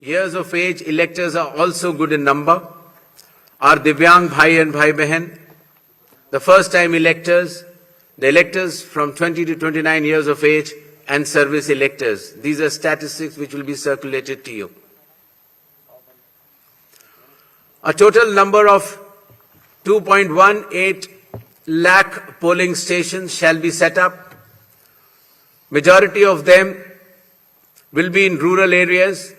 years of age electors are also good in number. Our Divyang Bhai and Bhai Behan, the first time electors, the electors from 20 to 29 years of age and service electors. These are statistics which will be circulated to you. A total number of 2.18 lakh polling stations shall be set up. Majority of them will be in rural areas.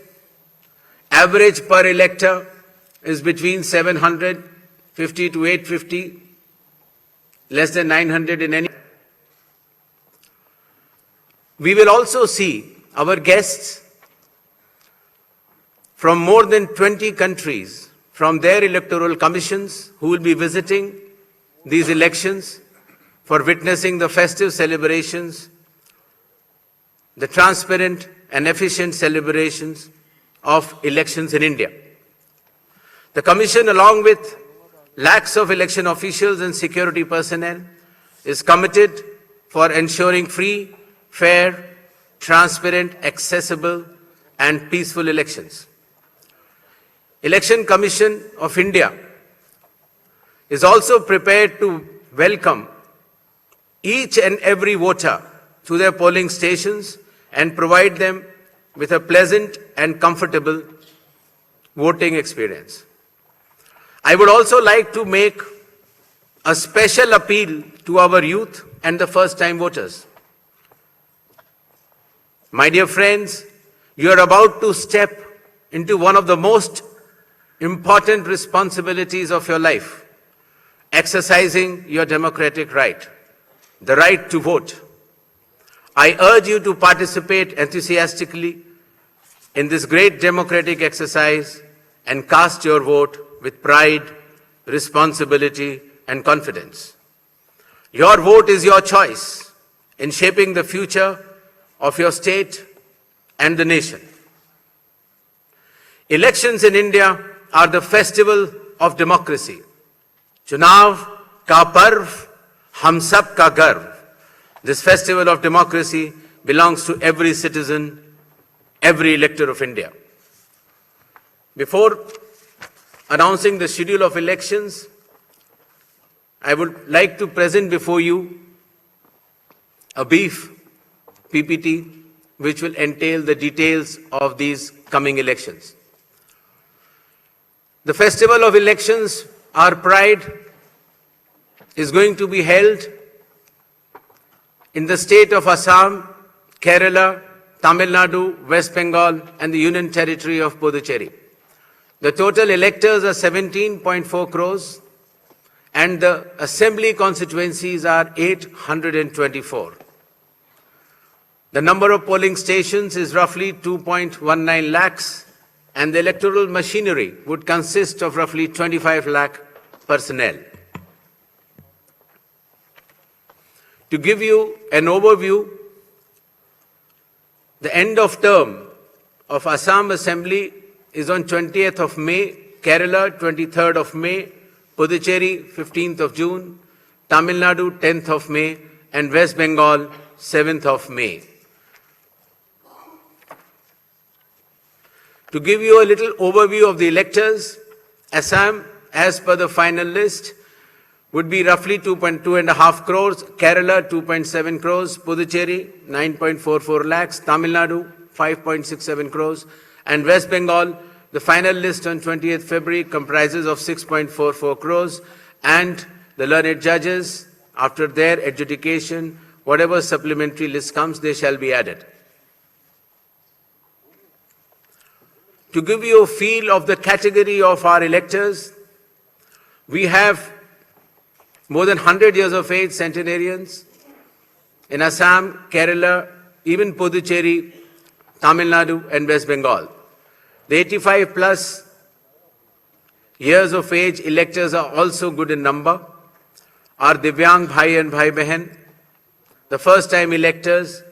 Average per elector is between 750 to 850, less than 900 in any. We will also see our guests from more than 20 countries, from their electoral commissions, who will be visiting these elections for witnessing the festive celebrations, the transparent and efficient celebrations of elections in India. The Commission, along with lakhs of election officials and security personnel, is committed for ensuring free, fair, transparent, accessible and peaceful elections. Election Commission of India is also prepared to welcome each and every voter to their polling stations and provide them with a pleasant and comfortable voting experience. I would also like to make a special appeal to our youth and the first-time voters. My dear friends, you are about to step into one of the most important responsibilities of your life, exercising your democratic right, the right to vote. I urge you to participate enthusiastically in this great democratic exercise and cast your vote with pride, responsibility, and confidence. Your vote is your choice in shaping the future of your state and the nation. Elections in India are the festival of democracy. Chunav ka parv, hum sab ka garv. This festival of democracy belongs to every citizen, every elector of India. Before announcing the schedule of elections, I would like to present before you a brief PPT which will entail the details of these coming elections. The festival of elections, our pride, is going to be held in the state of Assam, Kerala, Tamil Nadu, West Bengal and the Union Territory of Puducherry. The total electors are 17.4 crores and the assembly constituencies are 824. The number of polling stations is roughly 2.19 lakhs and the electoral machinery would consist of roughly 25 lakh personnel. To give you an overview, the end of term of Assam Assembly is on 20th of May, Kerala 23rd of May, Puducherry 15th of June, Tamil Nadu 10th of May and West Bengal 7th of May. To give you a little overview of the electors, Assam, as per the final list, would be roughly 2.5 crores, Kerala 2.7 crores, Puducherry 9.44 lakhs, Tamil Nadu 5.67 crores, and West Bengal, the final list on 20th February comprises of 6.44 crores, and the learned judges, after their adjudication, whatever supplementary list comes, they shall be added. To give you a feel of the category of our electors, we have more than 100 years of age centenarians in Assam, Kerala, even Puducherry, Tamil Nadu and West Bengal. The 85 plus years of age electors are also good in number. Our Divyang Bhai and Bhai Behan, the first time electors,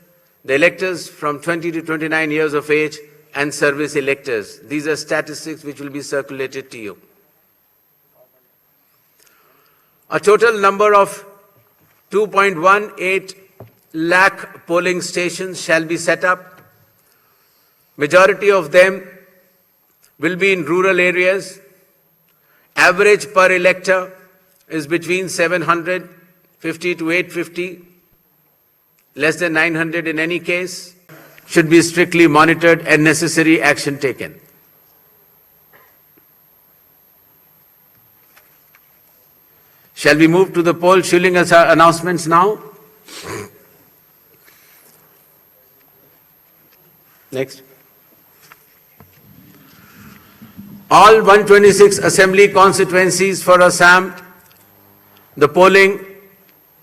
the electors from 20 to 29 years of age and service electors. These are statistics which will be circulated to you. A total number of 2.18 lakh polling stations shall be set up. Majority of them will be in rural areas. Average per elector is between 750 to 850, less than 900 in any case, should be strictly monitored and necessary action taken. Shall we move to the poll shilling announcements now? Next. All 126 assembly constituencies for Assam, the polling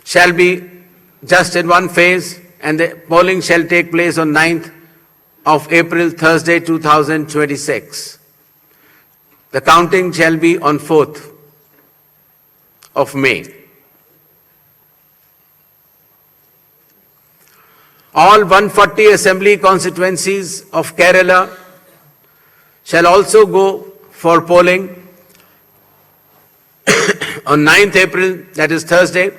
shall be just in one phase, and the polling shall take place on 9th of April, Thursday, 2026. The counting shall be on 4th of May. All 140 assembly constituencies of Kerala shall also go for polling on 9th April, that is Thursday,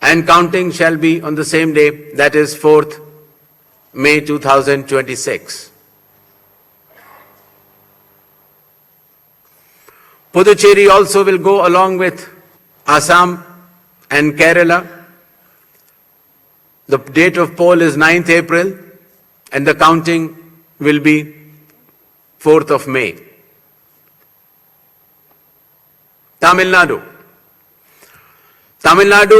and counting shall be on the same day, that is 4th May 2026. Puducherry also will go along with Assam and Kerala. The date of poll is 9th April and the counting will be 4th of May. Tamil Nadu. Tamil Nadu,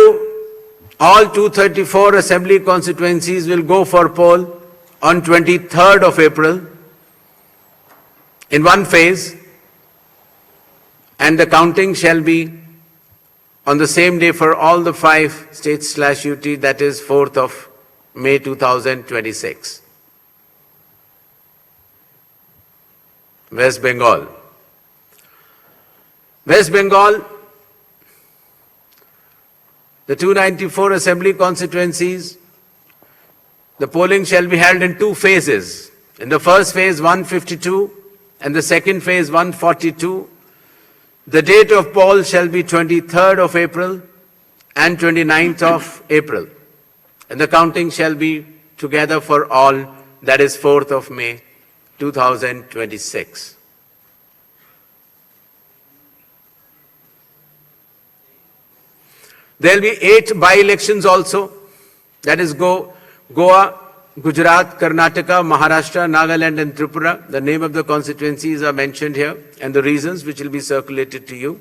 all 234 assembly constituencies will go for poll on 23rd of April in one phase, and the counting shall be on the same day for all the 5 states/UT, that is 4th of May 2026. West Bengal. West Bengal, the 294 assembly constituencies, the polling shall be held in 2 phases. In the first phase, 152, and the second phase, 142. The date of poll shall be 23rd of April and 29th of April. And the counting shall be together for all, that is 4th of May 2026. There will be 8 by-elections also, that is Goa, Gujarat, Karnataka, Maharashtra, Nagaland and Tripura. The name of the constituencies are mentioned here and the reasons which will be circulated to you.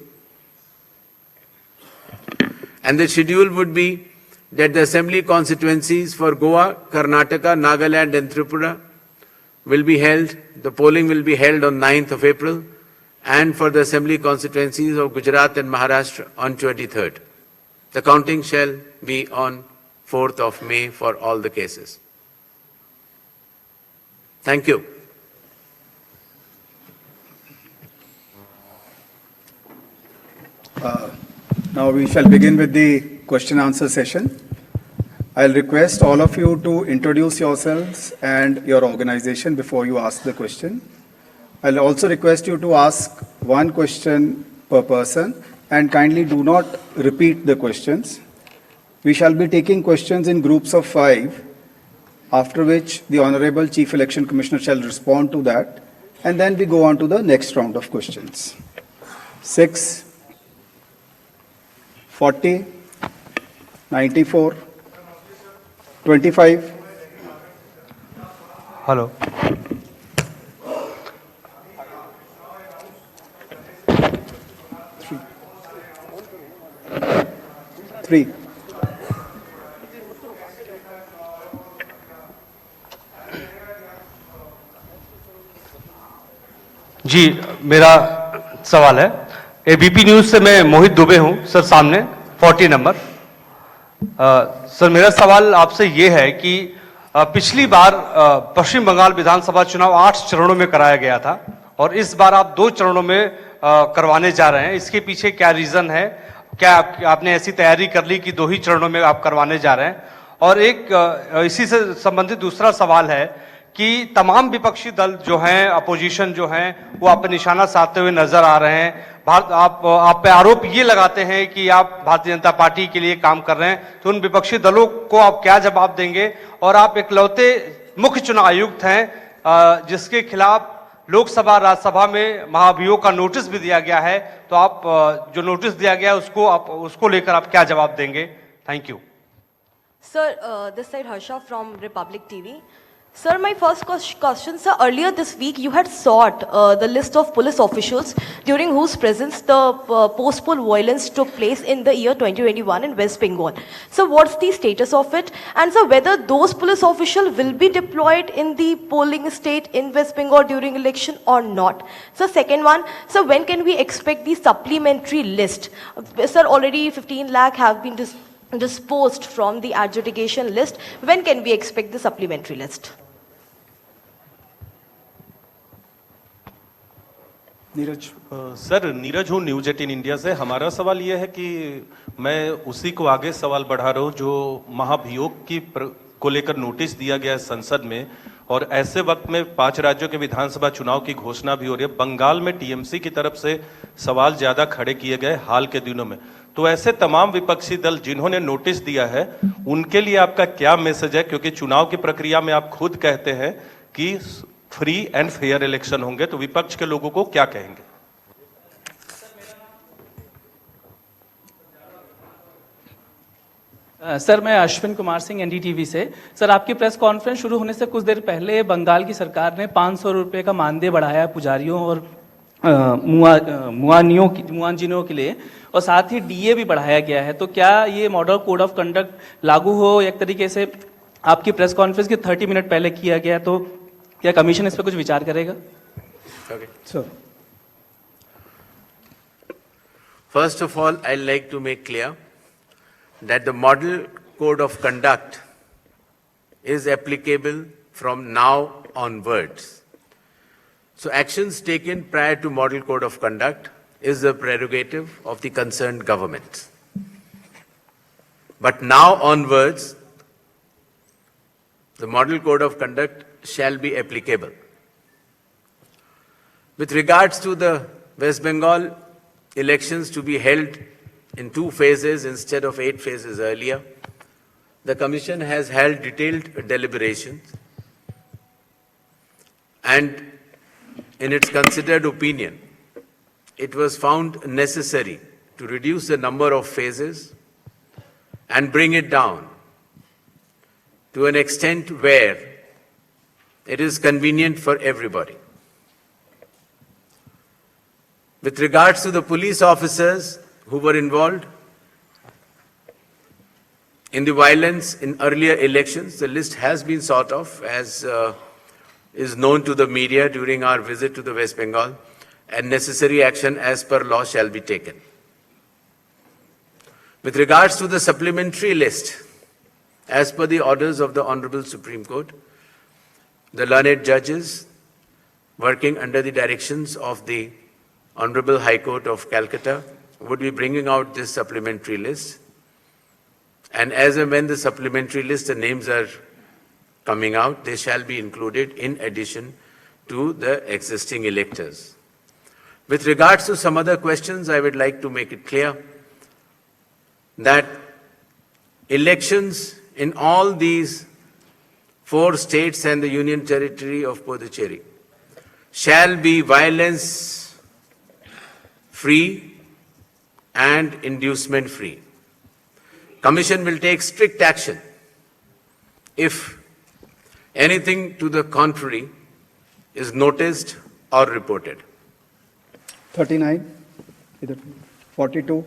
And the schedule would be that the assembly constituencies for Goa, Karnataka, Nagaland and Tripura will be held, the polling will be held on 9th of April, and for the assembly constituencies of Gujarat and Maharashtra on 23rd. The counting shall be on 4th of May for all the cases. Thank you. Now we shall begin with the question answer session. I'll request all of you to introduce yourselves and your organization before you ask the question. I'll also request you to ask one question per person and kindly do not repeat the questions. We shall be taking questions in groups of 5, after which the Honorable Chief Election Commissioner shall respond to that, and then we go on to the next round of questions. 6, 40, 94, 25. Hello. 3. जी, मेरा सवाल है, ABP news से मैं मोहित दुबे हूं sir, सामने 40 number. Sir मेरा सवाल आपसे ये है कि पिछली बार पश्चिम बंगाल विधानसभा चुनाव 8 चरणों में कराया गया था और इस बार आप 2 चरणों में करवाने जा रहे हैं। इसके पीछे क्या रीजन है? क्या आपने ऐसी तैयारी कर ली कि 2 ही चरणों में आप करवाने जा रहे हैं? और एक इसी से संबंधित दूसरा सवाल है कि तमाम विपक्षी दल जो हैं, अपोजिशन जो हैं, वो आप पे निशाना साधते हुए नजर आ रहे हैं। आप पे आरोप ये लगाते हैं कि आप भारतीय जनता पार्टी के लिए काम कर रहे हैं, तो उन विपक्षी दलों को आप क्या जवाब देंगे? और आप इकलौते मुख्य चुनाव आयुक्त हैं जिसके खिलाफ लोकसभा राज्यसभा में महाभियोग का नोटिस भी दिया गया है, तो आप जो नोटिस दिया गया है उसको लेकर आप क्या जवाब देंगे? Thank you. Sir, this side Harsha from Republic TV. Sir, my first question, sir, earlier this week you had sought the list of police officials during whose presence the post-poll violence took place in the year 2021 in West Bengal. So what's the status of it? And sir, whether those police officials will be deployed in the polling state in West Bengal during election or not? So second one, so when can we expect the supplementary list? Sir, already 15 lakh have been disposed from the adjudication list. When can we expect the supplementary list? Neeraj. Sir, Neeraj हूँ news 18 India से। हमारा सवाल ये है कि मैं उसी को आगे सवाल बढ़ा रहा हूँ जो महाभियोग को लेकर नोटिस दिया गया है संसद में, और ऐसे वक्त में 5 राज्यों के विधानसभा चुनाव की घोषणा भी हो रही है। बंगाल में टीएमसी की तरफ से सवाल ज्यादा खड़े किए गए हाल के दिनों में, तो ऐसे तमाम विपक्षी दल जिन्होंने नोटिस दिया है उनके लिए आपका क्या मैसेज है? क्योंकि चुनाव की प्रक्रिया में आप खुद कहते हैं कि फ्री एंड फेयर इलेक्शन होंगे, तो विपक्ष के लोगों को क्या कहेंगे? सर, मैं अश्विन कुमार सिंह एनडीटीवी से। सर, आपकी प्रेस कॉन्फ्रेंस शुरू होने से कुछ देर पहले बंगाल की सरकार ने 500 रुपये का मानदेय बढ़ाया पुजारियों और मुआजिनों के लिए, और साथ ही डीए भी बढ़ाया गया है। तो क्या ये मॉडल कोड ऑफ कंडक्ट लागू हो एक तरीके से आपकी प्रेस कॉन्फ्रेंस के 30 मिनट पहले किया गया, तो क्या कमीशन इस पर कुछ विचार करेगा? Okay. Sir. First of all, I'd like to make clear that the model code of conduct is applicable from now onwards. So actions taken prior to model code of conduct is the prerogative of the concerned government. But now onwards, the model code of conduct shall be applicable. With regards to the West Bengal elections to be held in 2 phases instead of 8 phases earlier, the Commission has held detailed deliberations, and in its considered opinion, it was found necessary to reduce the number of phases and bring it down to an extent where it is convenient for everybody. With regards to the police officers who were involved in the violence in earlier elections, the list has been sought of, as is known to the media during our visit to the West Bengal, and necessary action as per law shall be taken. With regards to the supplementary list, as per the orders of the Honorable Supreme Court, the learned judges working under the directions of the Honorable High Court of Calcutta would be bringing out this supplementary list. And as and when the supplementary list, the names are coming out, they shall be included in addition to the existing electors. With regards to some other questions, I would like to make it clear that elections in all these 4 states and the Union Territory of Puducherry shall be violence-free and inducement-free. Commission will take strict action if anything to the contrary is noticed or reported. 39, इधर 42,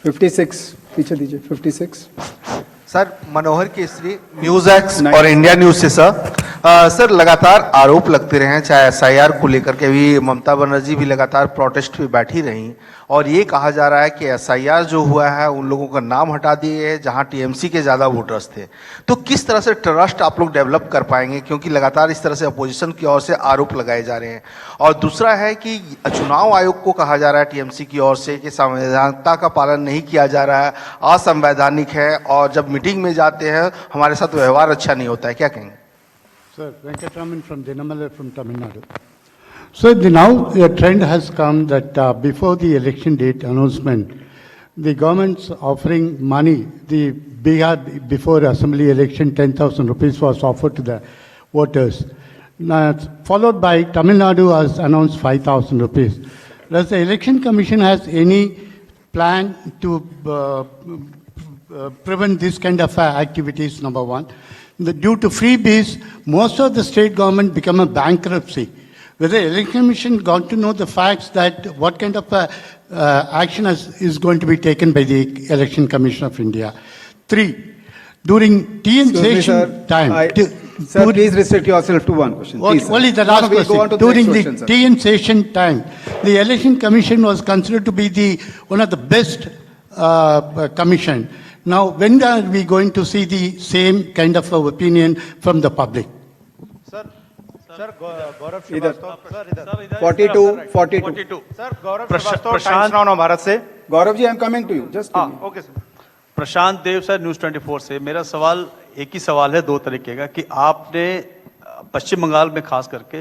56, पीछे दीजिए, 56। Sir, मनोहर Kesari, news x और India news से। Sir, लगातार आरोप लगते रहे हैं, चाहे एसआईआर को लेकर के भी ममता बनर्जी भी लगातार प्रोटेस्ट पे बैठी रही, और ये कहा जा रहा है कि एसआईआर जो हुआ है उन लोगों का नाम हटा दिए हैं जहां टीएमसी के ज़्यादा वोटर्स थे। तो किस तरह से ट्रस्ट आप लोग डेवलप कर पाएंगे, क्योंकि लगातार इस तरह से अपोजिशन की ओर से आरोप लगाए जा रहे हैं। और दूसरा है कि चुनाव आयोग को कहा जा रहा है टीएमसी की ओर से कि संवैधानिकता का पालन नहीं किया जा रहा है, असंवैधानिक है, और जब मीटिंग में जाते हैं हमारे साथ व्यवहार अच्छा नहीं होता है। क्या कहेंगे? Sir, Venkatraman from Dinamala from Tamil Nadu. So now a trend has come that before the election date announcement, the government's offering money. The Bihar before assembly election, 10,000 rupees was offered to the voters. Now, followed by Tamil Nadu has announced 5,000 rupees. Does the Election Commission has any plan to prevent this kind of activities, number one? Due to freebies, most of the state government become a bankruptcy. Whether the Election Commission got to know the facts that what kind of action is going to be taken by the Election Commission of India. 3, during TN Excuse me, session sir. time. Sir, please restrict yourself to one question. Please, sir. Only the No, last no, we'll go on to question. the next During the question, sir. TN session time, the Election Commission was considered to be one of the best commission. Now, when are we going to see the same kind of opinion from the public? Either 42, 42. Sir Gaurav Srivastava times now नव भारत से Gaurav ji, I am coming to you. Just give me. Okay sir Prashant Dev sir news 24 से मेरा सवाल एक ही सवाल है दो तरीके का कि आपने पश्चिम बंगाल में खास करके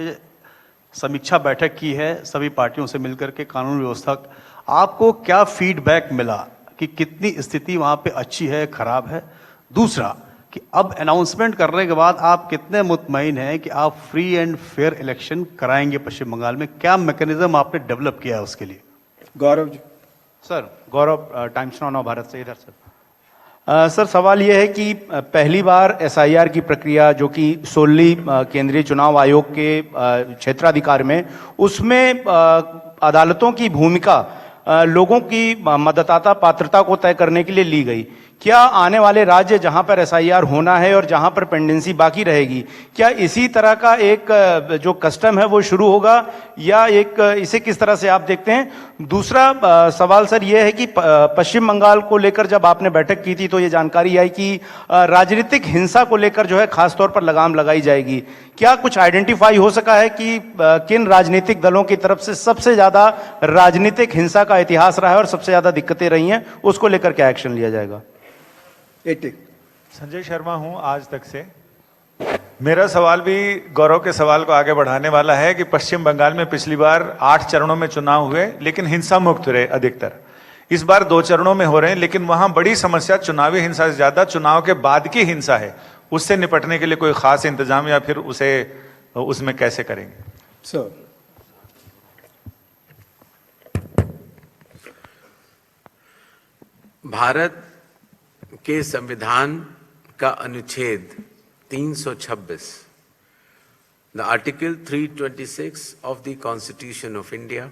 समीक्षा बैठक की है सभी पार्टियों से मिलकर के कानून व्यवस्था आपको क्या फीडबैक मिला कि कितनी स्थिति वहां पे अच्छी है खराब है दूसरा कि अब अनाउंसमेंट करने के बाद आप कितने मुतमईन हैं कि आप फ्री एंड फेयर इलेक्शन कराएंगे पश्चिम बंगाल में क्या मैकेनिज्म आपने डेवलप किया है उसके लिए Gaurav ji. सर गौरव टाइम्स नाउ नव भारत से इधर सर सर सवाल यह है कि पहली बार एसआईआर की प्रक्रिया जो कि सोली केंद्रीय चुनाव आयोग के क्षेत्राधिकार में उसमें अदालतों की भूमिका लोगों की मतदाता पात्रता को तय करने के लिए ली गई क्या आने वाले राज्य जहां पर एसआईआर होना है और जहां पर पेंडेंसी बाकी रहेगी क्या इसी तरह का एक जो कस्टम है वो शुरू होगा या एक इसे किस तरह से आप देखते हैं दूसरा सवाल सर ये है कि पश्चिम बंगाल को लेकर जब आपने बैठक की थी तो ये जानकारी आई कि राजनीतिक हिंसा को लेकर जो है खासतौर पर लगाम लगाई जाएगी क्या कुछ आइडेंटिफाई हो सका है कि किन राजनीतिक दलों की तरफ से सबसे ज्यादा राजनीतिक हिंसा का इतिहास रहा है और सबसे ज्यादा दिक्कतें रही हैं उसको लेकर क्या एक्शन लिया जाएगा 80. संजय शर्मा हूं आज तक से मेरा सवाल भी गौरव के सवाल को आगे बढ़ाने वाला है कि पश्चिम बंगाल में पिछली बार 8 चरणों में चुनाव हुए लेकिन हिंसा मुक्त रहे अधिकतर इस बार 2 चरणों में हो रहे हैं लेकिन वहां बड़ी समस्या चुनावी हिंसा से ज्यादा चुनाव के बाद की हिंसा है उससे निपटने के लिए कोई खास इंतजाम या फिर उसे उसमें कैसे करेंगे Sir. भारत के संविधान का अनुच्छेद 326 the article 326 of the constitution of India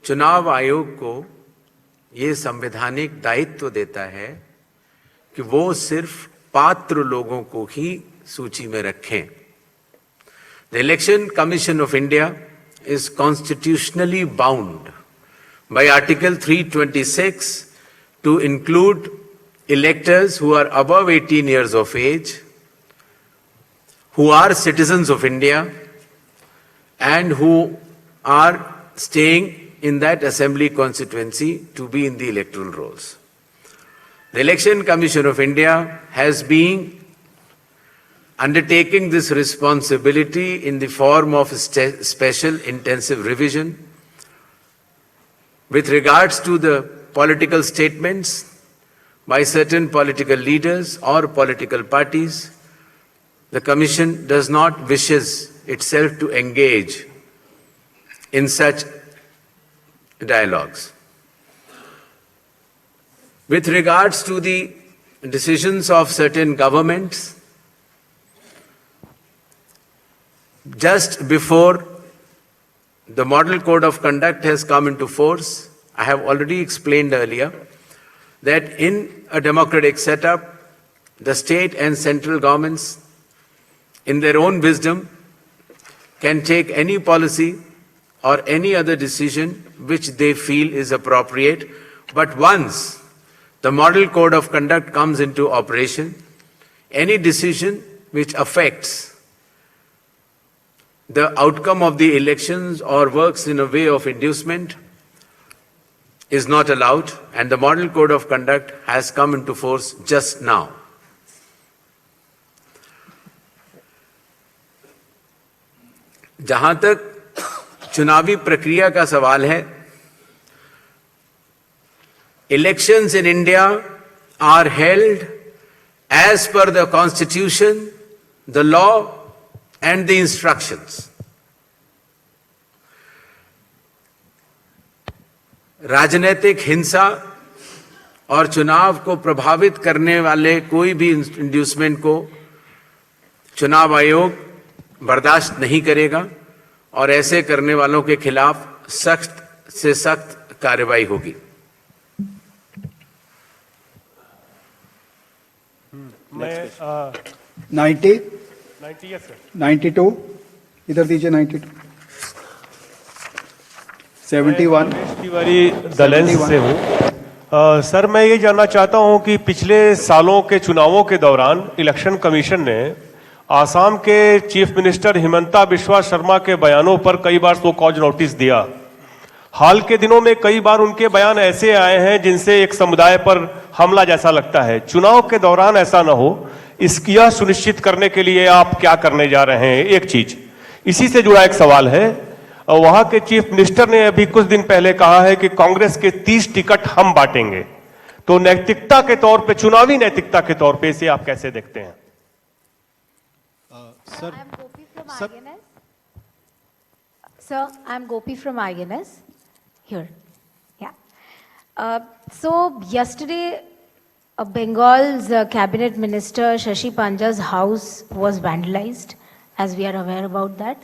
चुनाव आयोग को ये संवैधानिक दायित्व देता है कि वो सिर्फ पात्र लोगों को ही सूची में रखें the election commission of India is constitutionally bound by article 326 to include electors who are above 18 years of age, who are citizens of India, and who are staying in that assembly constituency to be in the electoral rolls. The Election Commission of India has been undertaking this responsibility in the form of special intensive revision with regards to the political statements by certain political leaders or political parties. The Commission does not wishes itself to engage in such dialogues. With regards to the decisions of certain governments, just before the Model Code of Conduct has come into force, I have already explained earlier that in a democratic setup, the state and central governments, in their own wisdom, can take any policy or any other decision which they feel is appropriate. But once the Model Code of Conduct comes into operation, any decision which affects the outcome of the elections or works in a way of inducement is not allowed, and the Model Code of Conduct has come into force just now. जहां तक चुनावी प्रक्रिया का सवाल है, elections in India are held as per the Constitution the law and the instructions. राजनीतिक हिंसा और चुनाव को प्रभावित करने वाले कोई भी इंड्यूसमेंट को चुनाव आयोग बर्दाश्त नहीं करेगा और ऐसे करने वालों के खिलाफ सख्त से सख्त कार्रवाई होगी। मैं 90, 90 yes, sir. 92, इधर दीजिए 92, 71, तिवारी दलेंस से हूँ। सर मैं ये जानना चाहता हूँ कि पिछले सालों के चुनावों के दौरान इलेक्शन कमीशन ने आसाम के चीफ मिनिस्टर हिमंता बिस्वा शर्मा के बयानों पर कई बार सो कॉज नोटिस दिया। हाल के दिनों में कई बार उनके बयान ऐसे आए हैं जिनसे एक समुदाय पर हमला जैसा लगता है। चुनाव के दौरान ऐसा ना हो, इसकी यह सुनिश्चित करने के लिए आप क्या करने जा रहे हैं? एक चीज इसी से जुड़ा एक सवाल है, वहां के चीफ मिनिस्टर ने अभी कुछ दिन पहले कहा है कि कांग्रेस के 30 टिकट हम बांटेंगे, तो नैतिकता के तौर पे, चुनावी नैतिकता के तौर पे इसे आप कैसे देखते हैं? Sir, I'm Gopi from INS. Sir, I'm Gopi from INS. Here. Yeah. So, yesterday, Bengal's cabinet minister Shashi Panja's house was vandalized, as we are aware about that.